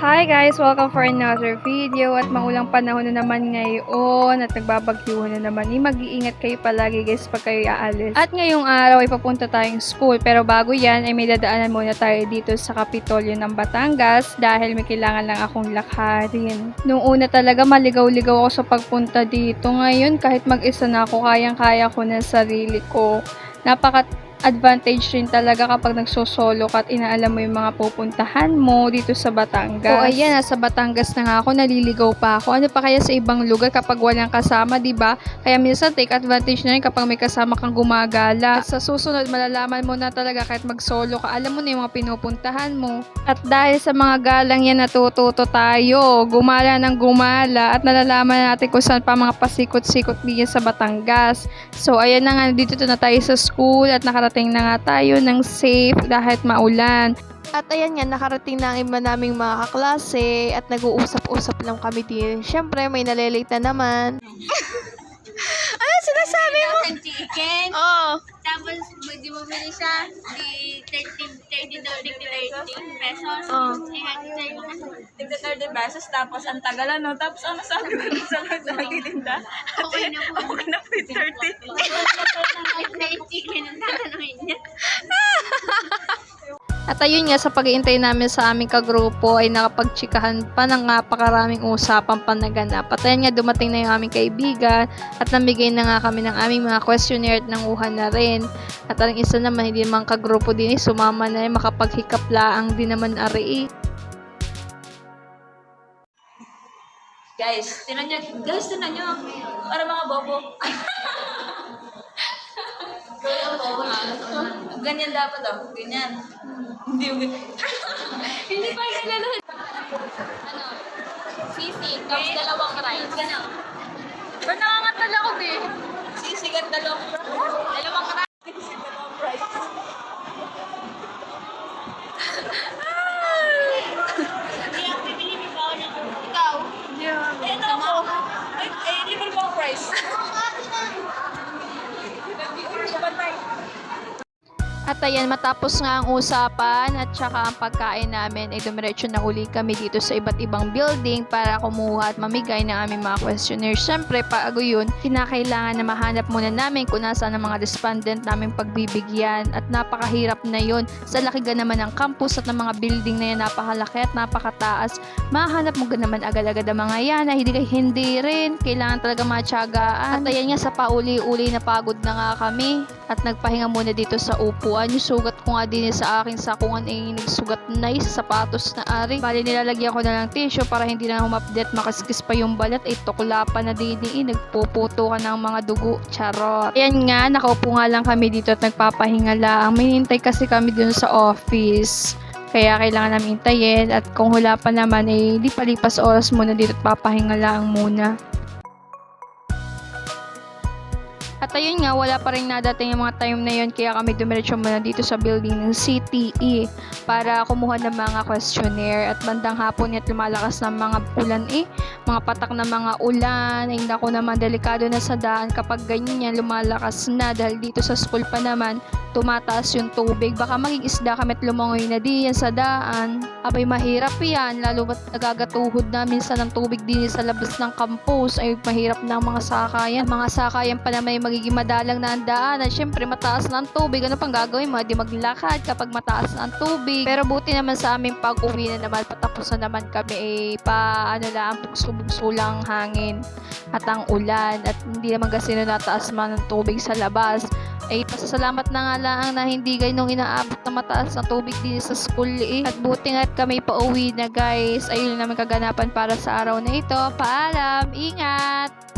Hi guys! Welcome for another video at maulang panahon na naman ngayon at nagbabagyuhan na naman. Mag-iingat kayo palagi guys pag kayo aalis. At ngayong araw ay papunta tayong school pero bago yan ay may dadaanan muna tayo dito sa Kapitolyo ng Batangas dahil may kailangan lang akong lakarin. Nung una talaga maligaw-ligaw ako sa pagpunta dito. Ngayon kahit mag-isa na ako kayang-kaya ko na sarili ko. Advantage rin talaga kapag nagsosolo ka at inaalam mo yung mga pupuntahan mo dito sa Batangas. O ayan, nasa Batangas na nga ako, naliligaw pa ako. Ano pa kaya sa ibang lugar kapag walang kasama, di ba? Kaya minsan take advantage na rin kapag may kasama kang gumagala. At sa susunod, malalaman mo na talaga kahit mag-solo ka, alam mo na yung mga pinupuntahan mo. At dahil sa mga galang yan, natututo tayo. Gumala ng gumala at nalalaman natin kung saan pa mga pasikot-sikot diyan sa Batangas. So ayan na nga, dito na tayo sa school at nakarating na nga tayo ng safe dahil maulan. At ayan nga, nakarating na ang iba naming mga kaklase at nag-uusap-usap lang kami din. Siyempre, may nalilate na naman. Ano sinasabi mo? Chicken. Oo. Tapos, di mo bili siya, di 30 daw, 30 pesos. Oo. Tigda 30 pesos, tapos ang tagal ano, tapos ano sabi ko sa nagtitinda? Okay na po. Okay na po yung 30. May chicken ang tatanungin niya. At ayun nga, sa pag-iintay namin sa aming kagrupo ay nakapagtsikahan pa ng napakaraming usapang panaganap. At ayun nga, dumating na yung aming kaibigan at namigay na nga kami ng aming mga questionnaire at nanguhan na rin. At ang isa naman, hindi naman kagrupo din sumama na rin, makapaghikaplaang din naman ari. Guys, tinan nyo. Para mga bobo. Ganyan dapat ganyan. Hindi yung ganyan. Hindi pa kilala. Sisi, tapos dalawang rice. Pero nangangatal ako Sisigat dalawang rice. Hindi ako bibili ni Bao na ikaw. Ayun ako. Ay, libre mo ang price. At ayan, matapos nga ang usapan at saka ang pagkain namin, ay dumiretso na uli kami dito sa iba't ibang building para kumuha at mamigay ng aming mga questionnaire. Siyempre, bago yun, kinakailangan na mahanap muna namin kung nasaan ang mga respondent namin pagbibigyan. At napakahirap na yun. Sa laki ga naman ng campus at ng mga building na yan, napakalaki at napakataas. Mahanap mo ga naman agad-agad ang mga yan, na hindi rin. Kailangan talaga matyagaan. At ayan nga, sa pauli-uli na pagod na nga kami. At nagpahinga muna dito sa upuan. Yung sugat ko nga din sa aking sakungan ay nagsugat na sa sapatos na ari. Bali nilalagyan ko na ng tissue para hindi na humapdet, makaskis pa yung balat, ay tukla pa na din nagpuputo ka ng mga dugo. Charot. Ayan nga, nakaupo nga lang kami dito at nagpapahinga lang. May hintay kasi kami dun sa office. Kaya kailangan namin hintayin at kung hula pa naman ay di palipas oras muna dito at papahinga lang muna. At ayun nga, wala pa rin nadating yung mga time na yun kaya kami dumiretso muna dito sa building ng CTE para kumuha ng mga questionnaire. At bandang hapon at lumalakas ng mga ulan mga patak na mga ulan. Ay naku naman, delikado na sa daan kapag ganyan lumalakas na dahil dito sa school pa naman tumataas yung tubig. Baka maging isda kami at lumangoy na diyan sa daan. Abay mahirap yan, lalo ba't nagagatuhod na minsan ng tubig din sa labas ng campus. Ay mahirap na ang mga sakayan. Mga sakayan pa naman ay magiging madalang na ang daan. At syempre mataas na ang tubig. Ano pang gagawin mo? Di maglakad kapag mataas na ang tubig. Pero buti naman sa aming pag-uwi na naman, patapos na naman kami bugso-bugso lang hangin at ang ulan. At hindi naman kasi nataas man ng tubig sa labas. Ay pasasalamat na nga lang na hindi ganong inaabot na mataas na tubig din sa school At buti nga kami pa uwi na guys. Ayun naman kaganapan para sa araw na ito. Paalam, ingat!